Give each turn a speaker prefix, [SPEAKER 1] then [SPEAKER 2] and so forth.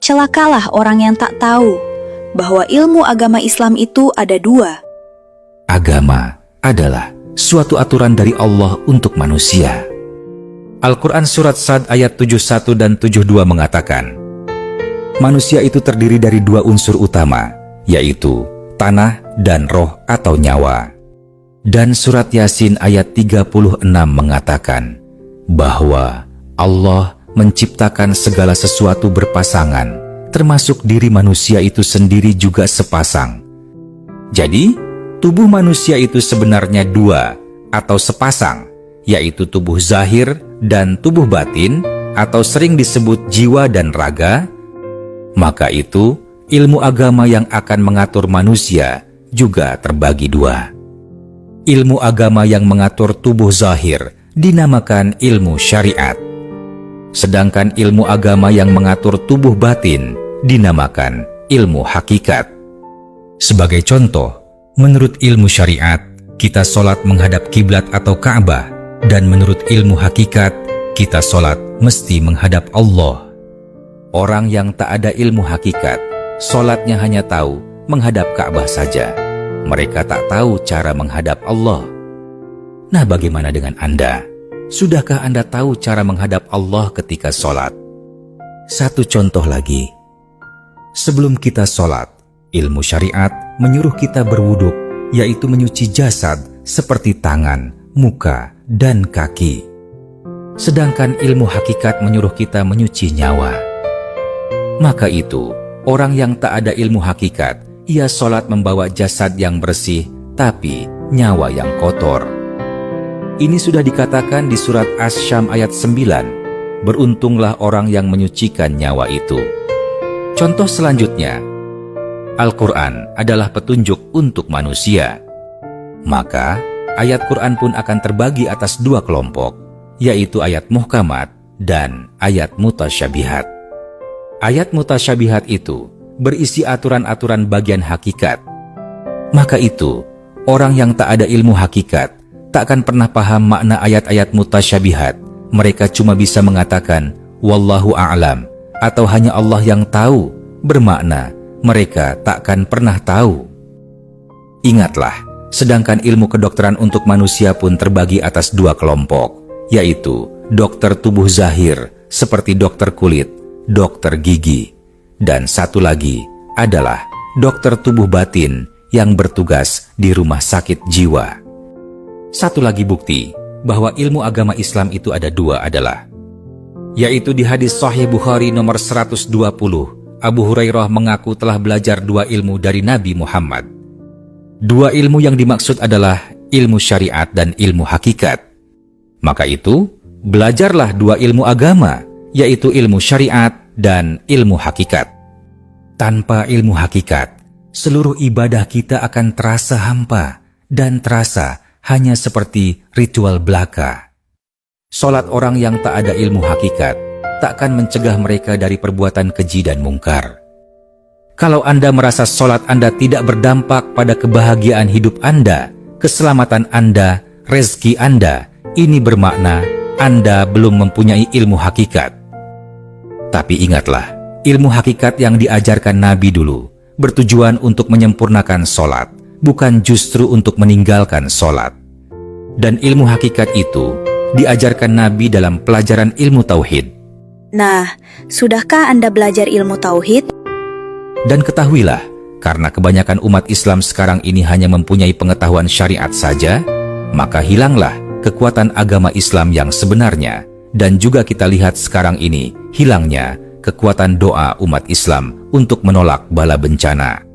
[SPEAKER 1] Celakalah orang yang tak tahu bahwa ilmu agama Islam itu ada dua.
[SPEAKER 2] Agama adalah suatu aturan dari Allah untuk manusia. Al-Quran Surat Sad ayat 71 dan 72 mengatakan, manusia itu terdiri dari dua unsur utama, yaitu tanah dan roh atau nyawa. Dan Surat Yasin ayat 36 mengatakan bahwa Allah menciptakan segala sesuatu berpasangan, termasuk diri manusia itu sendiri juga sepasang. Jadi, tubuh manusia itu sebenarnya dua atau sepasang, yaitu tubuh zahir dan tubuh batin, atau sering disebut jiwa dan raga. Maka itu, ilmu agama yang akan mengatur manusia juga terbagi dua. Ilmu agama yang mengatur tubuh zahir dinamakan ilmu syariat. Sedangkan ilmu agama yang mengatur tubuh batin dinamakan ilmu hakikat. Sebagai contoh, menurut ilmu syariat, kita sholat menghadap kiblat atau Ka'bah, dan menurut ilmu hakikat, kita sholat mesti menghadap Allah. Orang yang tak ada ilmu hakikat, sholatnya hanya tahu menghadap Ka'bah saja. Mereka tak tahu cara menghadap Allah. Nah, bagaimana dengan Anda? Sudahkah Anda tahu cara menghadap Allah ketika sholat? Satu contoh lagi. Sebelum kita sholat, ilmu syariat menyuruh kita berwuduk, yaitu menyuci jasad seperti tangan, muka, dan kaki. Sedangkan ilmu hakikat menyuruh kita menyuci nyawa. Maka itu, orang yang tak ada ilmu hakikat, ia sholat membawa jasad yang bersih, tapi nyawa yang kotor. Ini sudah dikatakan di surat Asy-Syam ayat 9, beruntunglah orang yang menyucikan nyawa itu. Contoh selanjutnya, Al-Quran adalah petunjuk untuk manusia. Maka, ayat Quran pun akan terbagi atas dua kelompok, yaitu ayat muhkamat dan ayat mutasyabihat. Ayat mutasyabihat itu berisi aturan-aturan bagian hakikat. Maka itu, orang yang tak ada ilmu hakikat tak akan pernah paham makna ayat-ayat mutasyabihat. Mereka cuma bisa mengatakan, wallahu a'lam, atau hanya Allah yang tahu, bermakna mereka takkan pernah tahu. Ingatlah, sedangkan ilmu kedokteran untuk manusia pun terbagi atas dua kelompok, yaitu dokter tubuh zahir, seperti dokter kulit, dokter gigi, dan satu lagi adalah dokter tubuh batin yang bertugas di rumah sakit jiwa. Satu lagi bukti bahwa ilmu agama Islam itu ada dua adalah, yaitu di hadis Sahih Bukhari nomor 120, Abu Hurairah mengaku telah belajar dua ilmu dari Nabi Muhammad. Dua ilmu yang dimaksud adalah ilmu syariat dan ilmu hakikat. Maka itu, belajarlah dua ilmu agama, yaitu ilmu syariat dan ilmu hakikat. Tanpa ilmu hakikat, seluruh ibadah kita akan terasa hampa dan terasa hanya seperti ritual belaka. Salat orang yang tak ada ilmu hakikat takkan mencegah mereka dari perbuatan keji dan mungkar. Kalau Anda merasa salat Anda tidak berdampak pada kebahagiaan hidup Anda, keselamatan Anda, rezeki Anda, ini bermakna Anda belum mempunyai ilmu hakikat. Tapi ingatlah, ilmu hakikat yang diajarkan Nabi dulu bertujuan untuk menyempurnakan salat, bukan justru untuk meninggalkan salat. Dan ilmu hakikat itu diajarkan Nabi dalam pelajaran ilmu tauhid.
[SPEAKER 1] Nah, sudahkah Anda belajar ilmu tauhid?
[SPEAKER 2] Dan ketahuilah, karena kebanyakan umat Islam sekarang ini hanya mempunyai pengetahuan syariat saja, maka hilanglah kekuatan agama Islam yang sebenarnya. Dan juga kita lihat sekarang ini hilangnya kekuatan doa umat Islam untuk menolak bala bencana.